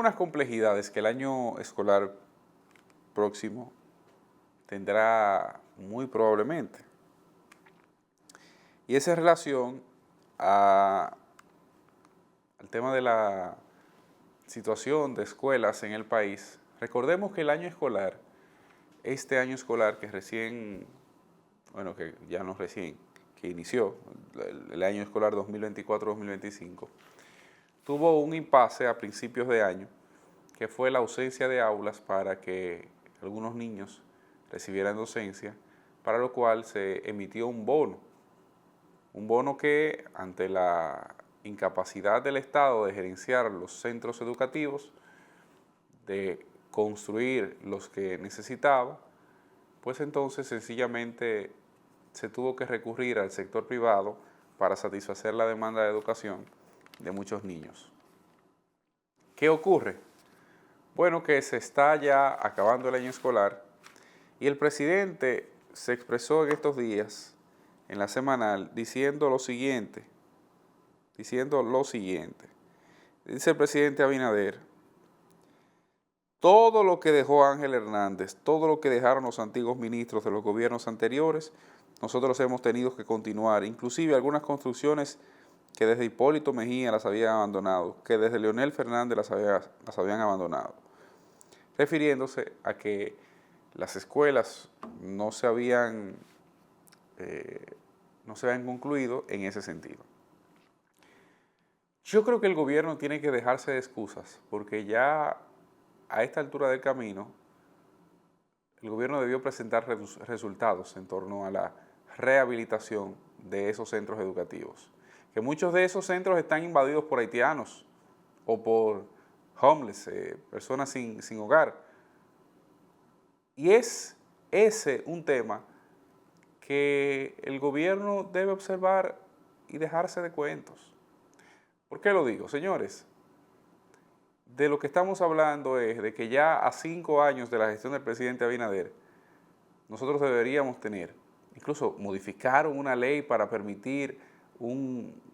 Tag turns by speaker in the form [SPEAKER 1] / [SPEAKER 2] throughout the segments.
[SPEAKER 1] algunas complejidades que el año escolar próximo tendrá muy probablemente. Y esa relación al tema de la situación de escuelas en el país. Recordemos que el año escolar, este año escolar que recién, bueno, que ya no recién, que inició el año escolar 2024-2025, tuvo un impasse a principios de año, que fue la ausencia de aulas para que algunos niños recibieran docencia, para lo cual se emitió un bono que ante la incapacidad del Estado de gerenciar los centros educativos, de construir los que necesitaba, pues entonces sencillamente se tuvo que recurrir al sector privado para satisfacer la demanda de educación de muchos niños. ¿Qué ocurre? Bueno, que se está ya acabando el año escolar y el presidente se expresó en estos días, en la semanal, diciendo lo siguiente. Dice el presidente Abinader: todo lo que dejó Ángel Hernández, todo lo que dejaron los antiguos ministros de los gobiernos anteriores, nosotros hemos tenido que continuar, inclusive algunas construcciones que desde Hipólito Mejía las habían abandonado, que desde Leonel Fernández las habían abandonado, refiriéndose a que las escuelas no se habían concluido en ese sentido. Yo creo que el gobierno tiene que dejarse de excusas, porque ya a esta altura del camino, el gobierno debió presentar resultados en torno a la rehabilitación de esos centros educativos. Que muchos de esos centros están invadidos por haitianos o por homeless, personas sin hogar. Y es ese un tema que el gobierno debe observar y dejarse de cuentos. ¿Por qué lo digo? Señores, de lo que estamos hablando es de que ya a 5 años de la gestión del presidente Abinader, nosotros deberíamos tener, incluso modificaron una ley para permitir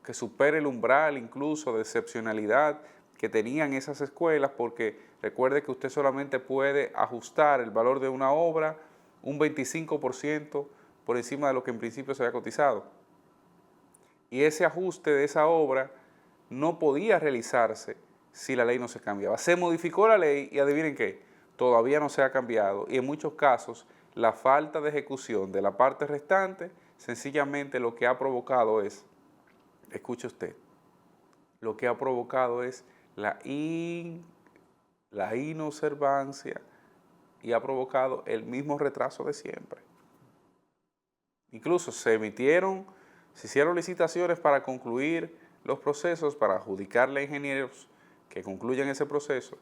[SPEAKER 1] que supere el umbral incluso de excepcionalidad que tenían esas escuelas, porque recuerde que usted solamente puede ajustar el valor de una obra un 25% por encima de lo que en principio se había cotizado. Y ese ajuste de esa obra no podía realizarse si la ley no se cambiaba. Se modificó la ley y adivinen qué, todavía no se ha cambiado y en muchos casos la falta de ejecución de la parte restante sencillamente lo que ha provocado es, escuche usted, lo que ha provocado es la inobservancia y ha provocado el mismo retraso de siempre. Incluso se hicieron licitaciones para concluir los procesos, para adjudicarle a ingenieros que concluyan ese proceso,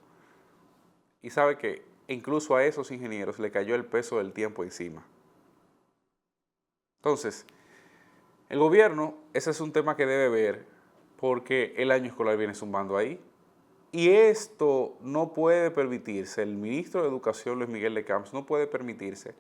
[SPEAKER 1] y sabe que incluso a esos ingenieros le cayó el peso del tiempo encima. Entonces, el gobierno, ese es un tema que debe ver, porque el año escolar viene zumbando ahí, y esto no puede permitirse, el ministro de Educación, Luis Miguel de Camps, no puede permitirse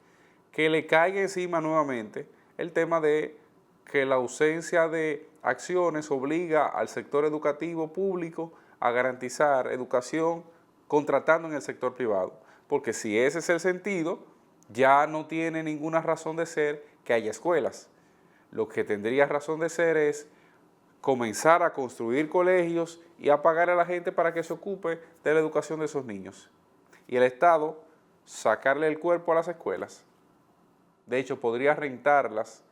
[SPEAKER 1] que le caiga encima nuevamente el tema de que la ausencia de acciones obliga al sector educativo público a garantizar educación contratando en el sector privado. Porque si ese es el sentido, ya no tiene ninguna razón de ser que haya escuelas. Lo que tendría razón de ser es comenzar a construir colegios y a pagar a la gente para que se ocupe de la educación de esos niños. Y el Estado sacarle el cuerpo a las escuelas. De hecho, podría rentarlas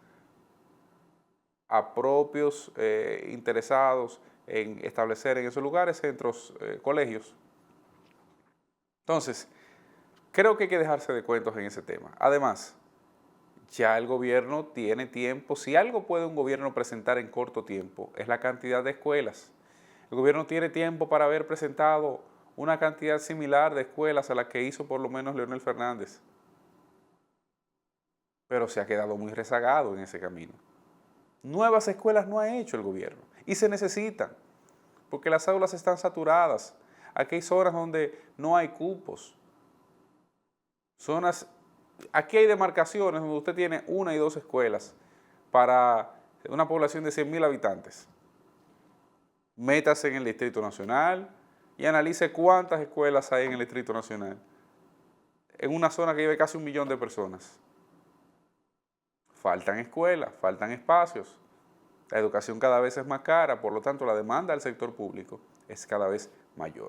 [SPEAKER 1] a propios interesados en establecer en esos lugares centros, colegios. Entonces, creo que hay que dejarse de cuentos en ese tema. Además, ya el gobierno tiene tiempo. Si algo puede un gobierno presentar en corto tiempo, es la cantidad de escuelas. El gobierno tiene tiempo para haber presentado una cantidad similar de escuelas a la que hizo por lo menos Leonel Fernández. Pero se ha quedado muy rezagado en ese camino. Nuevas escuelas no ha hecho el gobierno y se necesitan, porque las aulas están saturadas. Aquí hay zonas donde no hay cupos. Aquí hay demarcaciones donde usted tiene 1 y 2 escuelas para una población de 100,000 habitantes. Métase en el Distrito Nacional, y analice cuántas escuelas hay en el Distrito Nacional, en una zona que vive casi 1 millón de personas. Faltan escuelas, faltan espacios, la educación cada vez es más cara, por lo tanto la demanda del sector público es cada vez mayor.